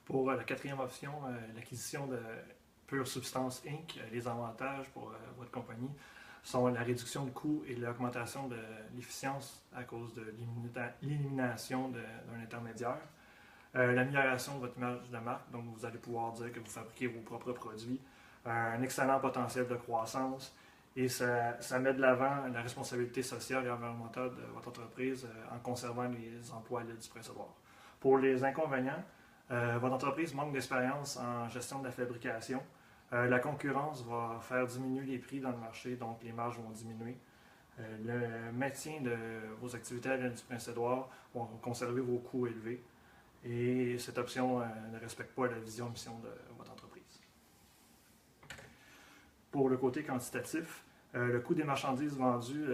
Pour la quatrième option, l'acquisition de Pure Substance Inc., les avantages pour votre compagnie sont la réduction de coûts et l'augmentation de l'efficience à cause de l'élimination d'un intermédiaire. L'amélioration de votre image de marque, donc vous allez pouvoir dire que vous fabriquez vos propres produits, un excellent potentiel de croissance et ça met de l'avant la responsabilité sociale et environnementale de votre entreprise en conservant les emplois à l'île du Prince-Édouard. Pour les inconvénients, votre entreprise manque d'expérience en gestion de la fabrication. La concurrence va faire diminuer les prix dans le marché, donc les marges vont diminuer. Le maintien de vos activités à l'île du Prince-Édouard vont conserver vos coûts élevés. Et cette option ne respecte pas la vision et mission de votre entreprise. Pour le côté quantitatif, le coût des marchandises vendues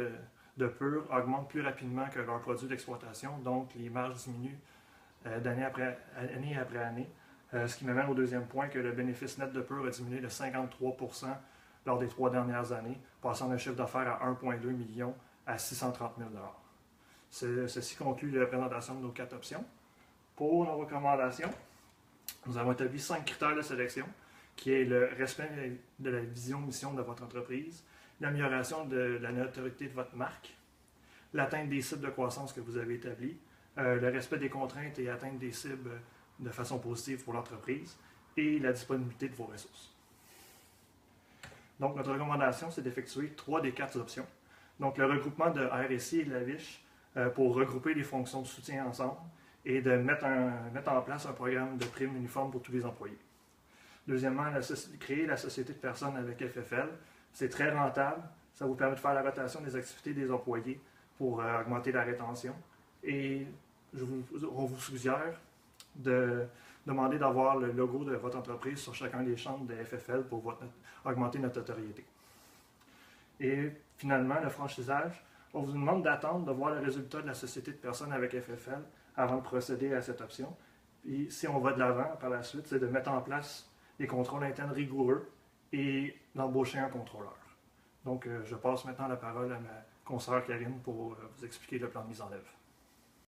de Pure augmente plus rapidement que leurs produits d'exploitation, donc les marges diminuent année après année. Ce qui m'amène au deuxième point, que le bénéfice net de Pure a diminué de 53% lors des 3 dernières années, passant d'un chiffre d'affaires à 1,2 million à 630 000 $. Ceci conclut la présentation de nos 4 options. Pour nos recommandations, nous avons établi 5 critères de sélection, qui est le respect de la vision-mission de votre entreprise, l'amélioration de la notoriété de votre marque, l'atteinte des cibles de croissance que vous avez établies, le respect des contraintes et atteinte des cibles de façon positive pour l'entreprise, et la disponibilité de vos ressources. Donc, notre recommandation, c'est d'effectuer 3 des 4 options. Donc, le regroupement de RSI et de la VICH pour regrouper les fonctions de soutien ensemble, et de mettre en place un programme de primes uniforme pour tous les employés. Deuxièmement, créer la société de personnes avec FFL. C'est très rentable. Ça vous permet de faire la rotation des activités des employés pour augmenter la rétention. Et on vous suggère de demander d'avoir le logo de votre entreprise sur chacun des chambres de FFL pour augmenter notre notoriété. Et finalement, le franchisage. On vous demande d'attendre de voir le résultat de la société de personnes avec FFL avant de procéder à cette option. Puis, si on va de l'avant par la suite, c'est de mettre en place des contrôles internes rigoureux et d'embaucher un contrôleur. Donc, je passe maintenant la parole à ma consoeur Karine pour vous expliquer le plan de mise en œuvre.